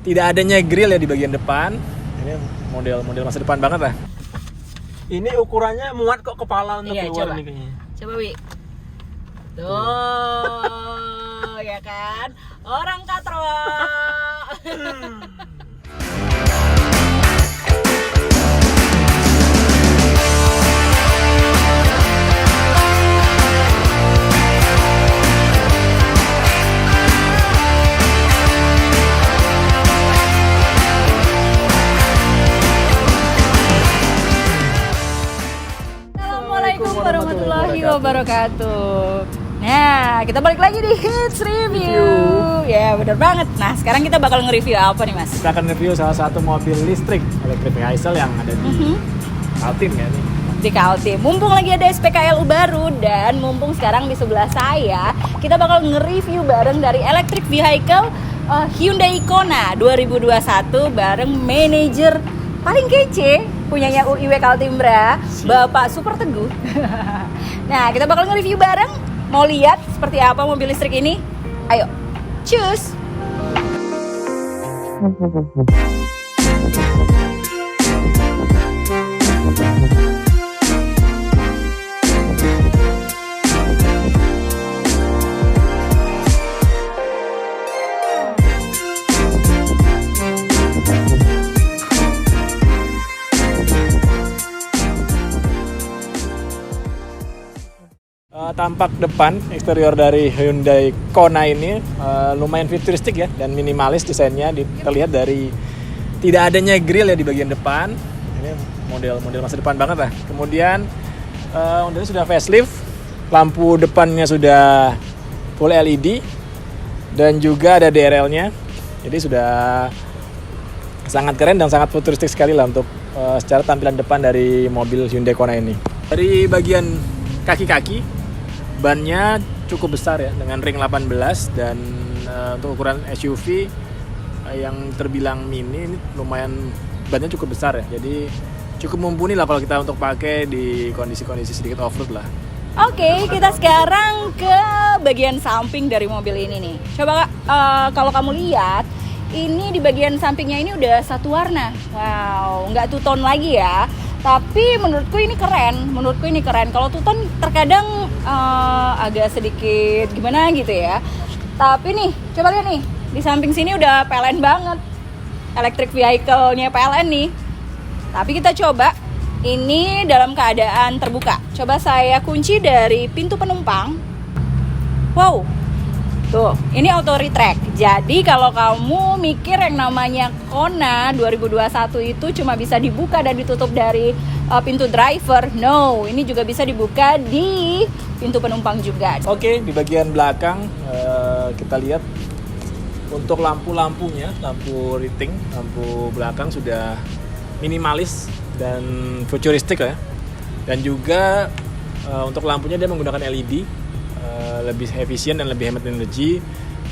tidak adanya grill ya di bagian depan. Ini model masa depan banget lah. Ini ukurannya muat kok kepala untuk keluar coba. nih kayaknya. Coba Wi. Tuh, ya kan? Orang katro. Assalamualaikum warahmatullahi wabarakatuh. Nah, kita balik lagi di Hits Review. Ya, bener banget. Nah, sekarang kita bakal nge-review apa nih, Mas? Kita akan review salah satu mobil listrik electric vehicle yang ada di Kaltim ya nih. Di Kaltim. Mumpung lagi ada SPKLU baru dan mumpung sekarang di sebelah saya, kita bakal nge-review bareng dari electric vehicle Hyundai Kona 2021 bareng manajer paling kece punyanya UIW Kaltimbra, Bapak Super Teguh. Nah, kita bakal nge-review bareng. Mau lihat seperti apa mobil listrik ini? Ayo, cus! Tampak depan eksterior dari Hyundai Kona ini lumayan futuristik ya dan minimalis desainnya. Terlihat dari tidak adanya grill ya di bagian depan. Ini model masa depan banget lah. Kemudian modelnya sudah facelift, lampu depannya sudah full LED dan juga ada DRL-nya. Jadi sudah sangat keren dan sangat futuristik sekali lah untuk secara tampilan depan dari mobil Hyundai Kona ini. Dari bagian kaki-kaki, bannya cukup besar ya dengan ring 18 dan untuk ukuran SUV yang terbilang mini ini lumayan bannya cukup besar ya. Jadi cukup mumpuni lah kalau kita untuk pakai di kondisi-kondisi sedikit off-road lah. Oke, kita sekarang ke bagian samping dari mobil ini nih. Coba kalau kamu lihat, ini di bagian sampingnya ini udah satu warna. Wow, nggak two tone lagi ya. Tapi menurutku ini keren. Kalau two tone terkadang agak sedikit gimana gitu ya. Tapi nih, coba lihat nih, di samping sini udah PLN banget. Electric vehicle-nya PLN nih. Tapi kita coba, ini dalam keadaan terbuka. Coba saya kunci dari pintu penumpang. Wow, tuh, ini auto retract. Jadi kalau kamu mikir yang namanya Kona 2021 itu cuma bisa dibuka dan ditutup dari pintu driver, no, ini juga bisa dibuka di pintu penumpang juga. Oke, di bagian belakang kita lihat untuk lampu-lampunya, lampu riting, lampu belakang sudah minimalis dan futuristik ya. Dan juga untuk lampunya dia menggunakan LED. Lebih efisien dan lebih hemat energi.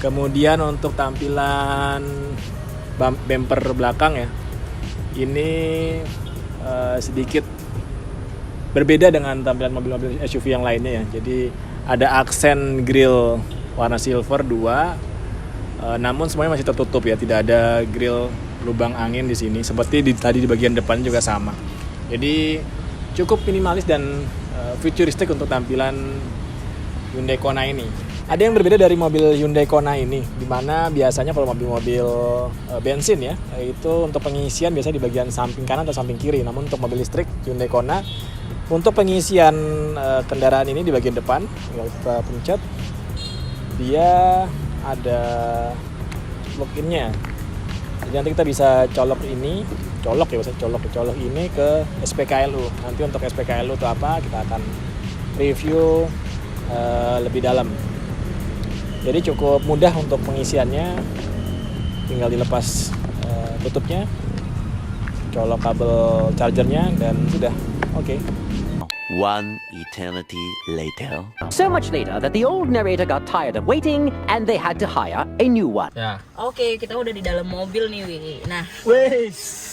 Kemudian untuk tampilan bumper belakang ya, ini sedikit berbeda dengan tampilan mobil-mobil SUV yang lainnya ya. Jadi ada aksen grill warna silver 2, namun semuanya masih tertutup ya, tidak ada grill lubang angin di sini. Seperti tadi di bagian depan juga sama. Jadi cukup minimalis dan futuristik untuk tampilan Hyundai Kona ini. Ada yang berbeda dari mobil Hyundai Kona ini, di mana biasanya kalau mobil-mobil bensin ya, itu untuk pengisian biasa di bagian samping kanan atau samping kiri. Namun untuk mobil listrik Hyundai Kona, untuk pengisian kendaraan ini di bagian depan, kalau kita pencet, dia ada plug-in-nya. Jadi nanti kita bisa colok ini ke SPKLU. Nanti untuk SPKLU itu apa, kita akan review lebih dalam. Jadi cukup mudah untuk pengisiannya, tinggal dilepas tutupnya, colok kabel chargernya dan sudah. Oke. One eternity later. So much later that the old narrator got tired of waiting and they had to hire a new one. Ya. Oke, kita udah di dalam mobil nih, Wi. Nah, Wes.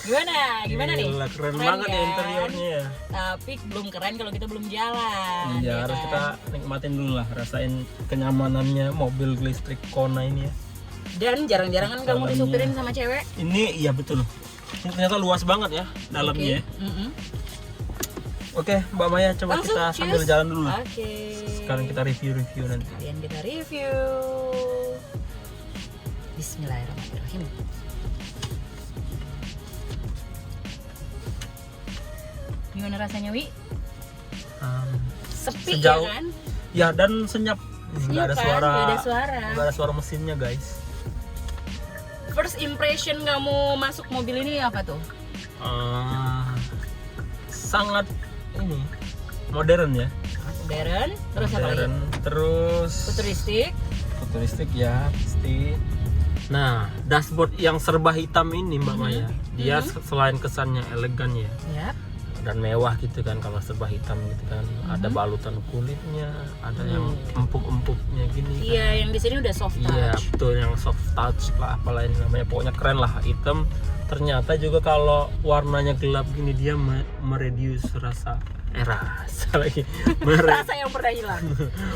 Gimana nih? Gila, keren banget ya interiornya. Tapi belum keren kalau kita belum jalan. Iya, harus kita nikmatin dulu lah, rasain kenyamanannya mobil listrik Kona ini ya. Dan jarang-jarang kan kamu Dalamnya. disupirin sama cewek. Ini iya betul. Ini ternyata luas banget ya dalamnya. Oke, Mbak Maya coba Langsung, kita sambil cheers. jalan dulu. Oke. Sekarang kita review nanti. Kalian kita review. Bismillahirrahmanirrahim. Gimana rasanya, Wi? Sepi Sejauh- ya kan? Ya dan senyap. Nggak ada kan? suara. Nggak ada suara. Nggak ada suara mesinnya guys. First impression kamu masuk mobil ini apa tuh? Sangat ini modern ya. Modern, terus apa lagi? Modern, terus Futuristik. ya pasti. Nah, dashboard yang serba hitam ini Mbak Maya, dia selain kesannya elegan ya Ya. dan mewah gitu kan, kalau serba hitam gitu kan, ada balutan kulitnya, ada yang empuk-empuknya gini kan. Iya, yang di sini udah soft touch. Iya betul, yang soft touch lah, apalah ini namanya, pokoknya keren lah hitam. Ternyata juga kalau warnanya gelap gini dia mereduce rasa lagi Rasa yang pernah hilang.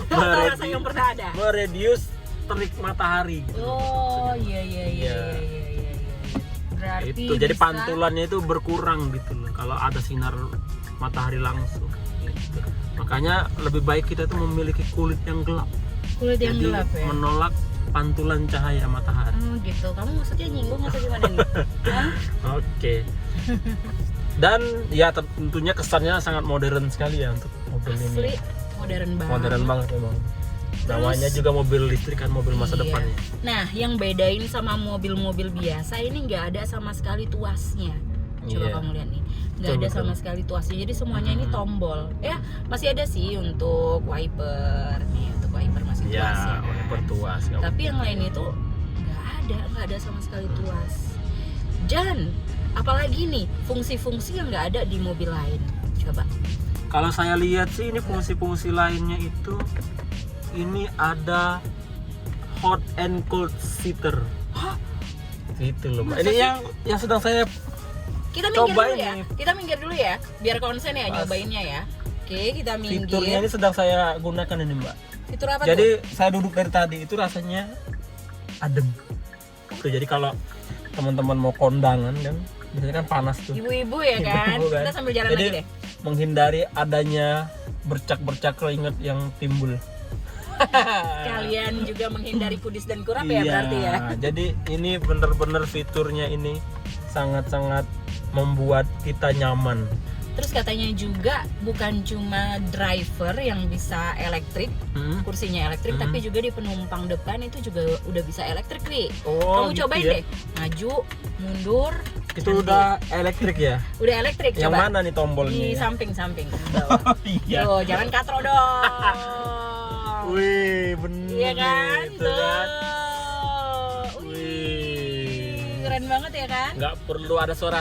Rasa yang pernah ada. mereduce terik matahari gitu. Oh, iya. Berarti Itu jadi bisa- pantulannya itu berkurang gitu loh kalau ada sinar matahari langsung gitu. Makanya lebih baik kita tuh memiliki kulit yang gelap. kulit yang Jadi gelap ya. menolak pantulan cahaya matahari. Oh gitu. Kamu maksudnya nyinggung atau gimana nih? Hah? Oke. Dan ya tentunya kesannya sangat modern sekali ya untuk mobil Asli ini. modern banget. Modern banget memang. Namanya juga mobil listrik kan, mobil masa Iya. depan ya. Nah, yang bedain sama mobil-mobil biasa ini nggak ada sama sekali tuasnya. Coba Iya. kamu lihat nih, nggak Betul, ada betul. sama sekali tuasnya. Jadi semuanya ini tombol. Ya, masih ada sih untuk wiper nih, untuk wiper masih tuas ya. Ya, bertuas. Tapi yang lain itu nggak ada sama sekali tuas. Dan apalagi nih fungsi-fungsi yang nggak ada di mobil lain. Coba. Kalau saya lihat sih ini fungsi-fungsi lainnya itu, ini ada hot and cold seater. Gitu loh, Mbak. Masa Ini sih? yang sedang saya Kita minggir Coba dulu ini. ya. Kita minggir dulu ya, biar konsen ya Pas. nyobainnya ya. Oke, kita minggir. fiturnya ini sedang saya gunakan ini, Mbak. Fitur apa Jadi tuh? saya duduk dari tadi itu rasanya adem. Tuh, jadi kalau teman-teman mau kondangan kan, biasanya kan panas tuh. Ibu-ibu ya kan? Ibu-ibu kan. Kita sambil jalan Jadi lagi deh. menghindari adanya bercak-bercak keringat yang timbul. Kalian juga menghindari kudis dan kurap ya berarti ya. Jadi ini bener-bener fiturnya ini sangat-sangat membuat kita nyaman. Terus katanya juga bukan cuma driver yang bisa elektrik, kursinya elektrik, tapi juga di penumpang depan itu juga udah bisa elektrik nih. Oh, Kamu gitu cobain ya. deh, maju, mundur. Itu nanti. udah elektrik ya? Udah elektrik. Yang coba. mana nih tombolnya? Di samping-samping bawah. Iya. Tuh, jangan katro dong. Wih, bener. Iya kan? Itu kan. Wih, keren banget ya kan? Nggak perlu ada suara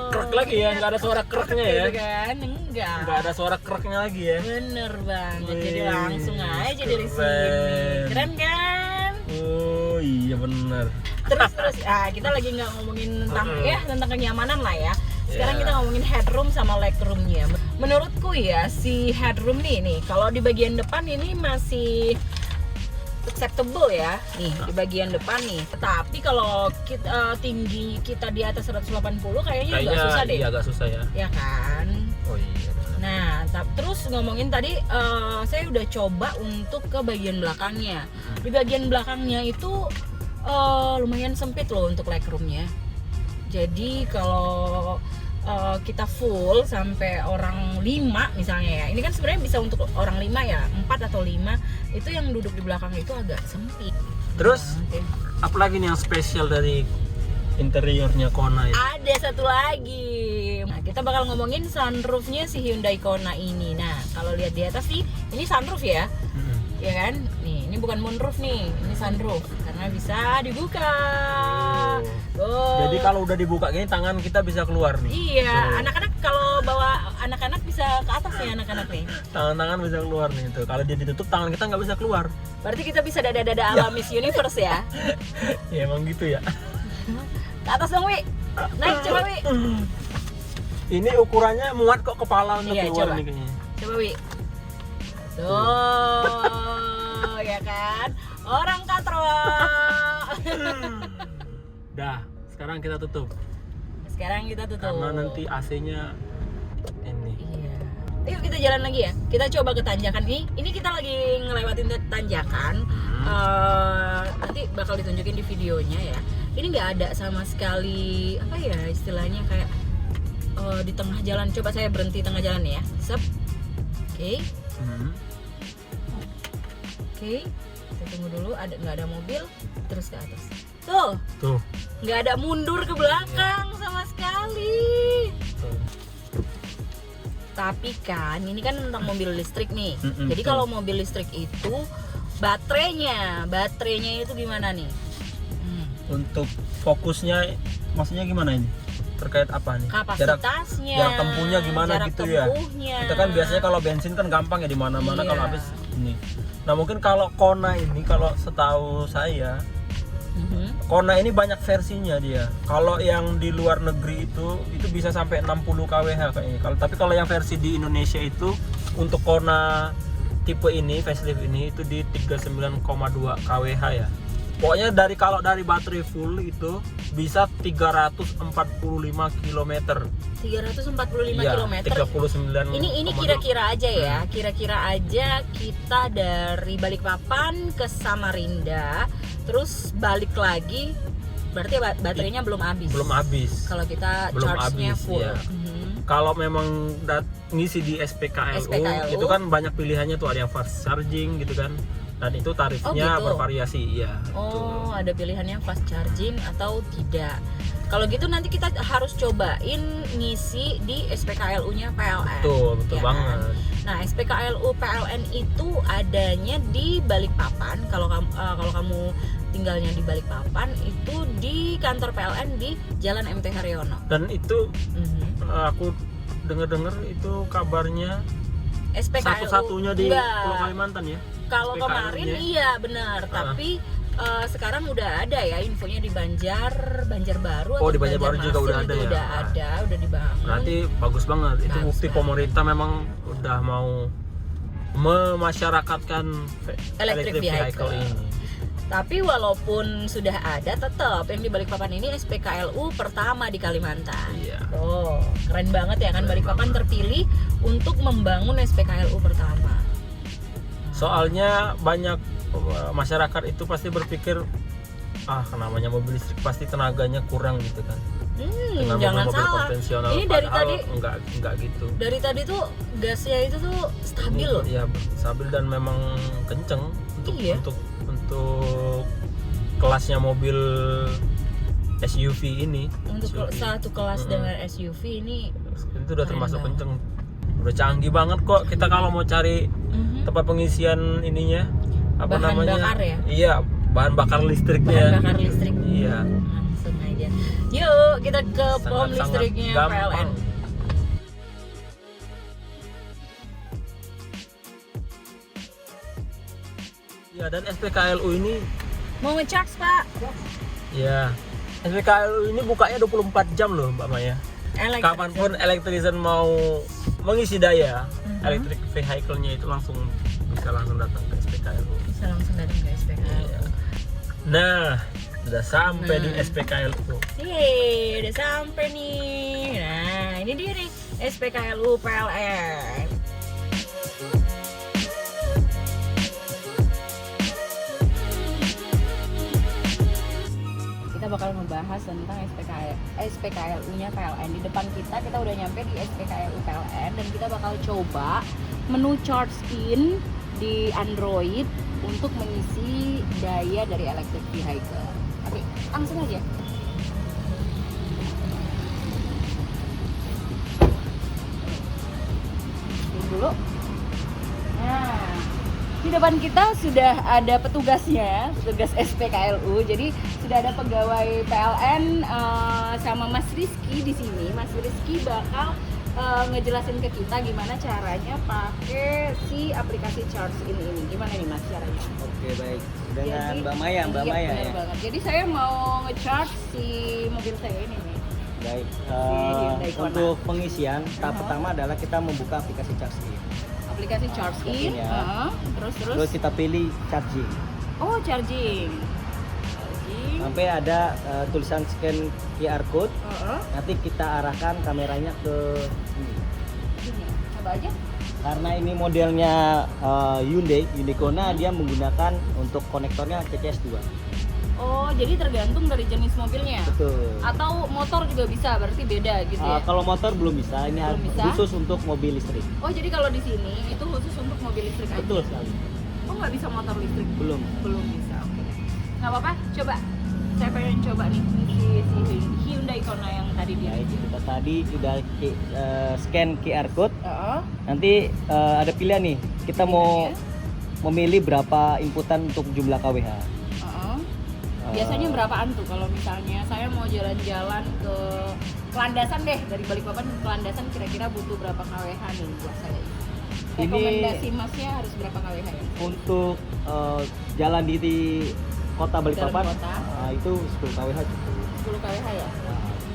krek lagi ya, nggak ada suara kreknya ya. Gitu kan? Enggak. Nggak ada suara kreknya lagi ya. Bener banget. Wih, Jadi langsung aja dari keren. sini. Keren kan? Oh iya bener. Terus kita lagi nggak ngomongin tentang tentang kenyamanan lah ya. Sekarang Ya. kita ngomongin headroom sama legroomnya. Menurutku ya si headroom nih kalau di bagian depan ini masih acceptable ya, nih di bagian depan nih. Tapi kalau kita tinggi kita di atas 180 kayaknya agak susah deh. Iya agak susah ya. Ya kan? Oh iya. bener. Nah, terus ngomongin tadi saya udah coba untuk ke bagian belakangnya. Di bagian belakangnya itu lumayan sempit loh untuk legroomnya. Jadi kalau kita full sampai orang 5 misalnya ya. Ini kan sebenarnya bisa untuk orang 5 ya, 4 atau 5. Itu yang duduk di belakang itu agak sempit. Terus Oke. apalagi nih yang spesial dari interiornya Kona itu? Ada satu lagi. Nah, kita bakal ngomongin sunroofnya si Hyundai Kona ini. Nah, kalau lihat di atas sih, ini sunroof ya, ya kan? Nih, ini bukan moonroof nih, ini sunroof karena bisa dibuka. Tuh. Jadi kalau udah dibuka gini tangan kita bisa keluar nih. Iya, anak-anak kalau bawa anak-anak bisa ke atas nih anak-anak nih. Tangan-tangan bisa keluar nih tuh. Kalau dia ditutup tangan kita nggak bisa keluar. Berarti kita bisa dada-dada ala Miss Universe ya. Ya emang gitu ya. Ke atas dong, Wi. Naik coba, Wi. Ini ukurannya muat kok kepala untuk Iya, keluar coba. nih kayaknya. Coba, Wi. Tuh, ya kan? Orang katro. Dah, sekarang kita tutup. Sekarang kita tutup. Karena nanti AC-nya ini. Iya. Yuk kita jalan lagi ya. Kita coba ke tanjakan ini. Ini kita lagi ngelewatin tanjakan. Nanti bakal ditunjukin di videonya ya. Ini nggak ada sama sekali apa ya istilahnya kayak di tengah jalan. Coba saya berhenti tengah jalan ya. Sep. Oke. Oke. Kita tunggu dulu. Nggak ada mobil. Terus ke atas. Tuh. Nggak ada mundur ke belakang sama sekali. Tapi kan ini kan tentang mobil listrik nih. Jadi kalau mobil listrik itu baterainya itu gimana nih? Untuk fokusnya maksudnya gimana ini? Terkait apa nih? Kapasitasnya, jarak tempuhnya gimana jarak gitu tempuhnya. ya. Kita kan biasanya kalau bensin kan gampang ya di mana-mana Iya. kalau habis ini. Nah, mungkin kalau Kona ini kalau setahu saya Kona ini banyak versinya dia. Kalau yang di luar negeri itu bisa sampai 60 kWh kayaknya. Tapi kalau yang versi di Indonesia itu untuk Kona tipe ini facelift ini itu di 39,2 kWh ya. Pokoknya kalau dari baterai full itu bisa 345 km. 345 Iya, km. 39. Ini kira-kira aja ya. Kira-kira aja kita dari Balikpapan ke Samarinda, terus balik lagi. Berarti baterainya belum habis. Belum habis. Kalau kita Belum charge-nya habis, full. iya. Kalau memang ngisi di SPKLU itu kan banyak pilihannya tuh, ada yang fast charging gitu kan. Dan itu tarifnya gitu? bervariasi ya. Oh, ada pilihannya fast charging atau tidak. Kalau gitu nanti kita harus cobain ngisi di SPKLU-nya PLN. Betul ya banget. Kan? Nah, SPKLU PLN itu adanya di Balikpapan. Kalau kamu tinggalnya di Balikpapan, itu di kantor PLN di Jalan MT Haryono. Dan itu aku dengar itu kabarnya SPKLU satu-satunya di Pulau Kalimantan ya. Kalau kemarin iya benar, tapi sekarang udah ada ya infonya di Banjarbaru. Oh, di Banjarbaru juga udah ada ya. Udah dibangun. Berarti bagus banget. Itu Bagus bukti banget. pemerintah memang udah mau memasyarakatkan Electric vehicle ini. Tapi walaupun sudah ada, tetap yang di Balikpapan ini SPKLU pertama di Kalimantan. Iya. Oh, keren banget ya kan, Balikpapan terpilih untuk membangun SPKLU pertama. Soalnya banyak masyarakat itu pasti berpikir namanya mobil listrik pasti tenaganya kurang gitu kan. Dengan Jangan mobil salah. konvensional. Ini dari tadi enggak gitu. Dari tadi tuh gasnya itu tuh stabil loh. Iya, stabil dan memang kenceng untuk kelasnya mobil SUV ini. Untuk satu kelas dengan SUV ini itu udah termasuk banget. kenceng. Udah canggih banget kok. Kita kalau mau cari tempat pengisian ininya apa bahan namanya? bakar ya? Iya, bahan bakar listriknya. Bahan bakar listrik. Iya. Langsung aja. Yuk kita ke pom Sangat-sangat listriknya gampang. PLN. Ya, dan SPKLU ini Mau ngecharge Pak? ya, SPKLU ini bukanya 24 jam loh Mbak Maya. Kapanpun elektrisian mau mengisi daya electric vehicle-nya itu bisa langsung datang ke SPKLU. Bisa langsung datang ke SPKLU. Iya. Nah, udah sampai di SPKLU. Udah sampai nih. Nah, ini dia nih SPKLU PLN. Kita bakal ngebahas tentang SPKLU-nya PLN. Di depan kita udah nyampe di SPKLU PLN dan kita bakal coba menu charge in di Android untuk mengisi daya dari electric vehicle. Oke, langsung aja. Ini dulu. Nah, di depan kita sudah ada petugasnya, petugas SPKLU. Jadi sudah ada pegawai PLN sama Mas Rizky di sini. Mas Rizky bakal ngejelasin ke kita gimana caranya pakai si aplikasi Charge In ini. Gimana nih Mas caranya? Oke, baik. Dengan Jadi, Mbak Maya iya, bener ya. banget. Jadi saya mau nge-charge si mobil saya ini nih. Baik. Hyundai Kona. Untuk pengisian, tahap pertama adalah kita membuka aplikasi Charge In. Aplikasi Charge In, ya. terus Terus kita pilih charging. oh charging. sampai ada tulisan scan QR code. Nanti kita arahkan kameranya ke sini. Gini, coba aja. Karena ini modelnya Hyundai Kona, dia menggunakan untuk konektornya CCS2. Oh, jadi tergantung dari jenis mobilnya. Betul. Atau motor juga bisa, berarti beda gitu ya? Kalau motor belum bisa, ini Belum bisa? khusus untuk mobil listrik. Oh, jadi kalau di sini itu khusus untuk mobil listrik aja? Betul sekali. Oh, nggak bisa motor listrik? Belum. Belum bisa, oke deh. Nggak apa-apa, coba. Saya pengen coba nih si Hyundai Kona yang tadi dia. Nah, itu kita tadi sudah scan QR code. Heeh. Nanti ada pilihan nih, kita mau memilih berapa inputan untuk jumlah KWH. Biasanya berapaan tuh kalau misalnya saya mau jalan-jalan ke Landasan deh, dari Balikpapan ke Landasan kira-kira butuh berapa KWH nih buat saya? Rekomendasi masnya harus berapa KWH ya? Untuk jalan di kota Balikpapan, Dalam kota. itu 10 KWH cukup. 10 KWH ya?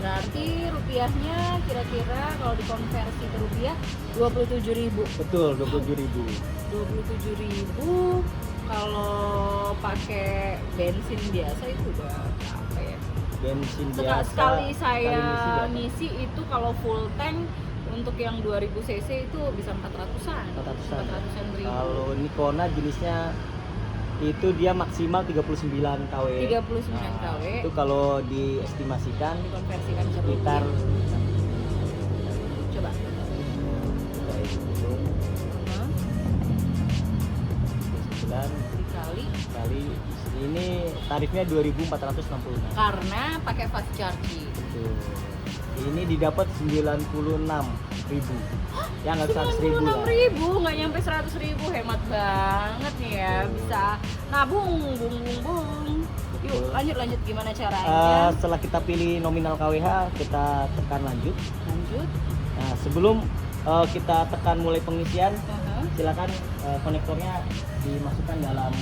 Berarti rupiahnya kira-kira kalau dikonversi ke rupiah 27.000. Betul, 27.000. 27.000 kalau pakai bensin biasa itu udah apa ya? Bensin biasa. Sekali saya berapa? ngisi itu kalau full tank untuk yang 2000 cc itu bisa 400-an. 400-an ribu. Kalau ini Kona jenisnya itu dia maksimal 39 kW. 39 kW. Itu kalau diestimasikan Dikonversikan ke sekitar rupiah. Coba. Dikali kali ini tarifnya 2.466. karena pakai fast charging. Betul. Ini didapat 96.000. Ya nggak 100.000 lah. 96.000, nggak nyampe 100.000, hemat banget nih ya, bisa nabung, bung. Yuk lanjut gimana caranya? Setelah kita pilih nominal KWH, kita tekan lanjut. Lanjut. Nah, sebelum kita tekan mulai pengisian, silakan konektornya dimasukkan dalam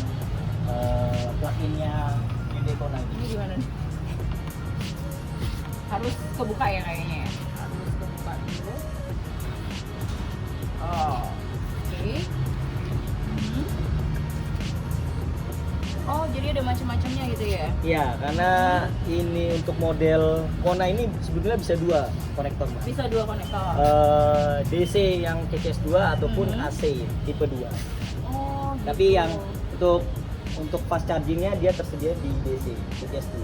plug-innya Hyundai Kona ini. Ini gimana nih? Harus kebuka ya kayaknya ya? Harus kebuka dulu. Oh, oke. Oh, jadi ada macam-macamnya gitu ya? Iya, karena ini untuk model Kona ini sebetulnya bisa dua konektor, Mas. Bisa dua konektor. DC yang CCS2 ataupun AC tipe 2. Oh, gitu. Tapi yang untuk fast chargingnya dia tersedia di DC CCS2.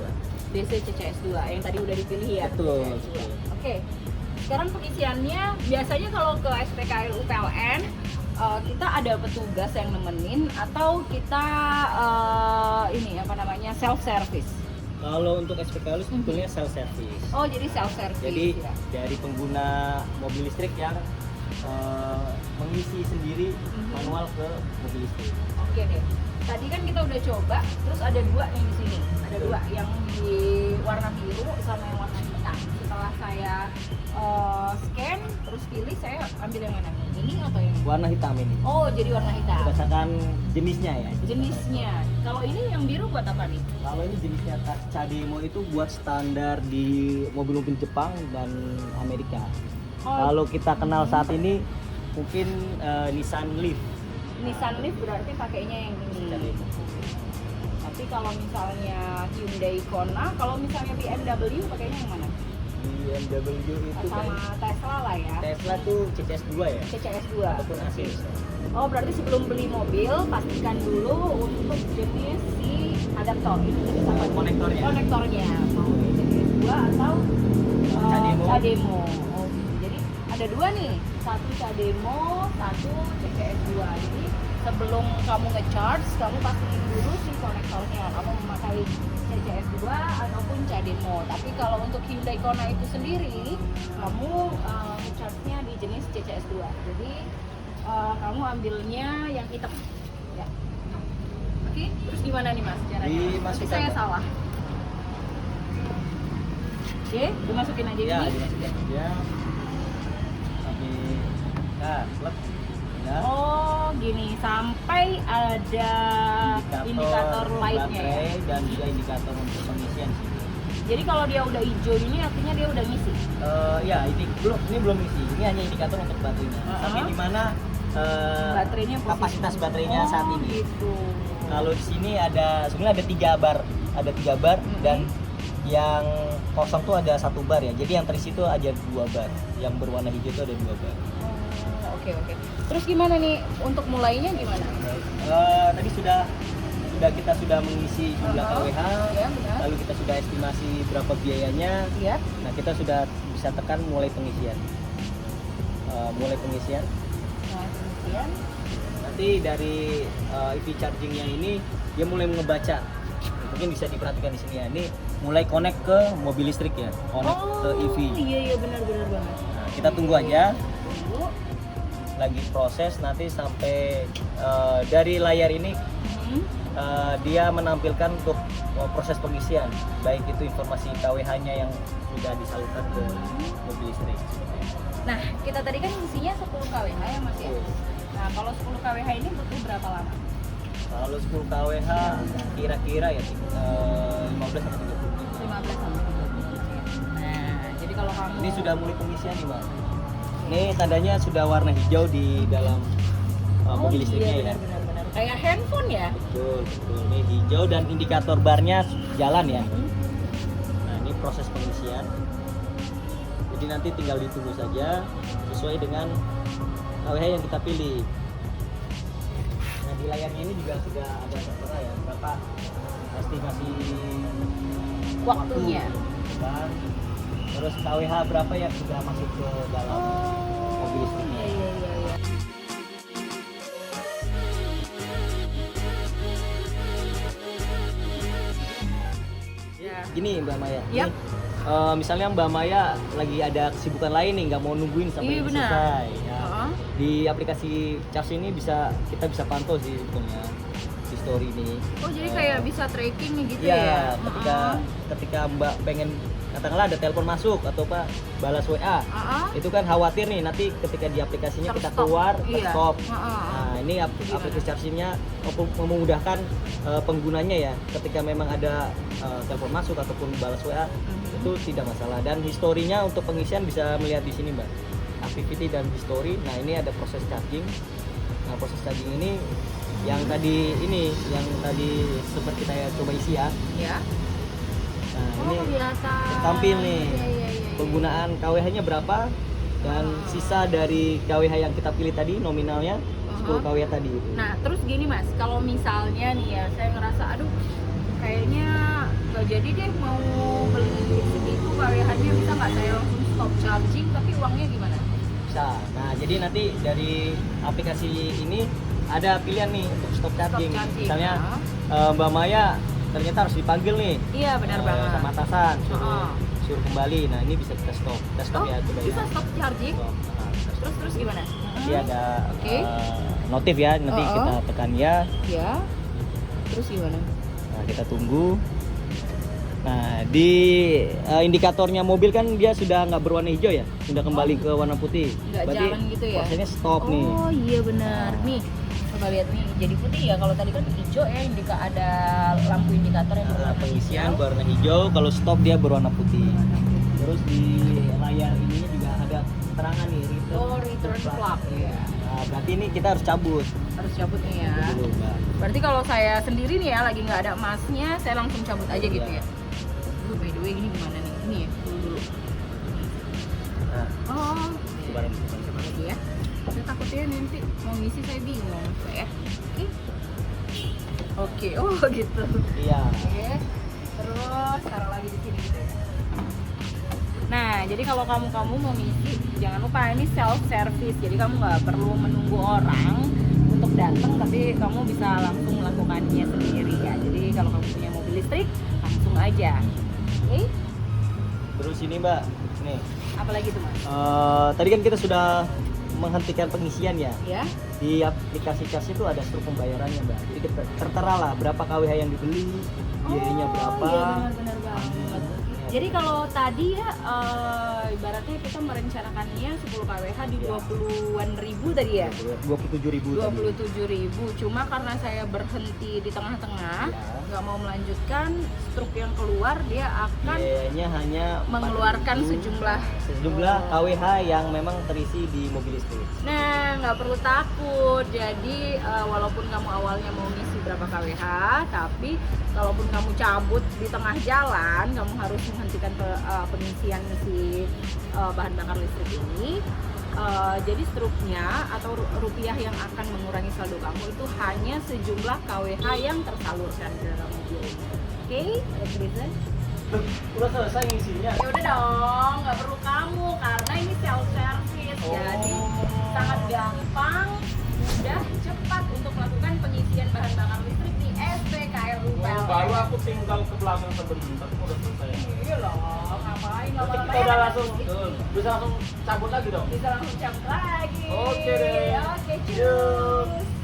DC CCS2 yang tadi udah dipilih ya? Betul. CCS2. Oke. Sekarang pengisiannya biasanya kalau ke SPKLU PLN kita ada petugas yang nemenin atau kita ini apa namanya self service. Kalau untuk SPKLU sebetulnya self service. Oh, jadi self service. Jadi ya? dari pengguna mobil listrik yang mengisi sendiri manual ke mobil listrik. Oke deh. Tadi kan kita udah coba, terus ada dua nih di sini. Ada dua, yang di warna biru sama yang warna hitam. Setelah saya scan, terus pilih, saya ambil yang mana? Ini atau yang ini? Warna hitam ini. Oh, jadi warna hitam. Berdasarkan jenisnya ya. Jenisnya. Kalau ini yang biru buat apa nih? Kalau ini jenisnya CHAdeMO itu buat standar di mobil-mobil Jepang dan Amerika. Oh. Kalau kita kenal saat ini mungkin Nissan Leaf. Nissan Leaf berarti pakainya yang ini. CHAdeMO. Tapi kalau misalnya Hyundai Kona, kalau misalnya BMW pakainya yang mana? BMW itu Sama Tesla lah ya. Tesla tuh CCS2 ya. CCS2. Ataupun AC. Oh, berarti sebelum beli mobil pastikan dulu untuk jenis si adaptor itu jenis apa? Konektornya. Konektornya. Mau CCS2 atau CHAdeMO. CHAdeMO. Oh, jadi ada dua nih. Satu CHAdeMO, satu CCS2. Jadi sebelum kamu nge-charge, kamu pastiin dulu si konektornya. Kamu memakai CCS2 ataupun CHAdeMO. Tapi kalau untuk Hyundai Kona itu sendiri, kamu nge-charge-nya di jenis CCS2. Jadi kamu ambilnya yang hitam. Ya. Oke, terus gimana nih Mas caranya? Dimasukkan, Nanti saya Mbak. salah. Oke, dimasukin aja Ya, ini. dimasukin aja. Sampai plug. Ya. Oh, gini sampai ada indikator lightnya ya. baterai dan juga indikator untuk pengisian sih. Jadi kalau dia udah hijau ini artinya dia udah ngisi. Ya ini belum isi. Ini hanya indikator untuk baterainya. Sampai di mana Baterainya posisi. kapasitas baterainya saat ini. Gitu. Kalau di sini ada sebenarnya ada 3 bar ada 3 bar dan yang kosong tuh ada 1 bar ya. Jadi yang terisi itu ada 2 bar. Yang berwarna hijau itu ada 2 bar. Oke. Terus gimana nih untuk mulainya gimana? Tadi kita sudah mengisi jumlah KWH, Ya, benar. lalu kita sudah estimasi berapa biayanya. Iya. Nah, kita sudah bisa tekan mulai pengisian. Mulai pengisian. Nah, kemudian Nanti dari EV chargingnya ini dia mulai ngebaca. Mungkin bisa diperhatikan di sini ya. Ini mulai connect ke mobil listrik ya, connect ke EV. Iya benar banget. Nah, kita tunggu aja. Tunggu. Lagi proses nanti sampai dari layar ini dia menampilkan untuk proses pengisian, baik itu informasi KWH-nya yang sudah disalurkan ke mobil listrik. Nah, kita tadi kan isinya 10 kWh ya Mas ya. Nah, kalau 10 kWh ini butuh berapa lama? Kalau 10 kWh kira-kira ya 15 sampai 30 menit. 15 sampai 30 menit ya. Nah, jadi kalau kamu Ini sudah mulai pengisian nih, Mbak. Ini tandanya sudah warna hijau di dalam mobil listriknya ya. benar. Kayak handphone ya? Betul. Ini hijau dan indikator barnya jalan ya. Nah, ini proses pengisian. Jadi nanti tinggal ditunggu saja sesuai dengan KWH yang kita pilih. Nah, di layarnya ini juga sudah ada tertera ya berapa estimasi Waktunya. waktu, kan? Terus KWH berapa yang sudah masuk ke dalam mobil listriknya. Iya. Gini Mbak Maya. Yap. Nih, misalnya Mbak Maya lagi ada kesibukan lain nih, nggak mau nungguin sampai Iya, ini benar. selesai. Ya. Heeh. Di aplikasi Charge ini kita bisa pantau sih sebetulnya di story ini. Oh, jadi kayak bisa tracking nih gitu Iya, ya? ketika Mbak pengen katakanlah ada telepon masuk atau apa balas WA, Heeh. itu kan khawatir nih nanti ketika di aplikasinya kita Terstop. keluar Iya. stop. Heeh. Nah, ini aplikasi chargingnya memudahkan penggunanya ya. Ketika memang ada telepon masuk ataupun balas WA itu tidak masalah. Dan historinya untuk pengisian bisa melihat di sini Mbak. Activity dan history. Nah, ini ada proses charging. Nah, proses charging ini yang tadi sempat kita coba isi ya. Ya. Nah, ini Kelihatan. tampil nih Iya. penggunaan KWH-nya berapa dan sisa dari KWH yang kita pilih tadi nominalnya 10 KWH tadi. Nah, terus gini Mas, kalau misalnya nih ya, saya ngerasa aduh kayaknya nggak jadi deh mau beli segitu KWH-nya, bisa nggak saya langsung stop charging tapi uangnya gimana? Bisa. Nah, jadi nanti dari aplikasi ini ada pilihan nih untuk stop charging. charging, Misalnya ya. Mbak Maya ternyata harus dipanggil nih Iya benar banget. sama atasan Heeh. suruh kembali. Nah, ini bisa kita stop. Kita stop Oh, ya coba bisa ya. stop charging? Stop. Nah, kita stop. Terus gimana? Nanti ada Oke. notif ya, nanti Oh. kita tekan ya. Ya. Terus gimana? Nah, kita tunggu. Nah, di indikatornya mobil kan dia sudah nggak berwarna hijau ya, sudah kembali ke warna putih. Nggak Berarti jalan gitu ya? prosesnya stop nih. Oh iya benar. Nih, coba lihat nih, jadi putih ya. Kalau tadi kan hijau ya, ada lampu indikator yang Nah, berwarna pengisian hijau. berwarna hijau, kalau stop dia berwarna putih. Terus di layar ininya juga ada keterangan nih Return plug ya. Nah, berarti ini kita harus cabut. Harus cabut nih ya. Dulu, Mbak. Berarti kalau saya sendiri nih ya, lagi nggak ada emasnya, saya langsung cabut aja gitu Iya. ya. By the way, ini gimana nih? Ini ya, dulu. Nah, Oh, coba lagi. coba lagi ya. Saya takutnya nanti mau ngisi saya bingung, Pak ya. Oke, oh gitu. Iya. Oke, terus taruh lagi di sini gitu ya. Nah, jadi kalau kamu mau ngisi, jangan lupa ini self service. Jadi kamu nggak perlu menunggu orang untuk datang, tapi kamu bisa langsung melakukannya sendiri ya. Jadi kalau kamu punya mobil listrik, langsung aja. Oke, Terus ini Mbak, nih. apalagi tuh Mas? Tadi kan kita sudah menghentikan pengisian ya. Ya, Di aplikasi Charge itu ada struktur pembayarannya Mbak. Jadi kita tertera lah berapa KWH yang dibeli, biayanya berapa. Iya benar-benar banget. Ya, Jadi kalau tadi ya ibaratnya kita merencanakannya 10 kWh di 20-an ribu tadi ya? 27.000 tadi. 27.000. Cuma karena saya berhenti di tengah-tengah, nggak mau melanjutkan, struk yang keluar dia akan Biayanya hanya mengeluarkan 4.000. sejumlah kWh yang memang terisi di mobil listrik. Nah, nggak perlu takut. Jadi walaupun kamu awalnya mau ngisi berapa kWh, tapi kalaupun kamu cabut di tengah jalan, kamu harus menghentikan pengisian si bahan bakar listrik ini. Jadi struknya atau rupiah yang akan mengurangi saldo kamu itu hanya sejumlah kWh yang tersalurkan ke dalam mobil. Oke, let's listen. Udah selesai ngisinya. Ya udah dong, nggak perlu kamu karena ini self service, jadi sangat gampang, mudah, cepat untuk melakukan pengisian bahan bakar listrik di SPKLU PLN. Baru aku tinggal ke belakang sebentar, aku udah selesai. Iya loh, ngapain Nanti lama-lama kita ya? udah langsung bisa langsung cabut lagi dong. Bisa langsung cabut lagi. Oke deh. Oke, cus.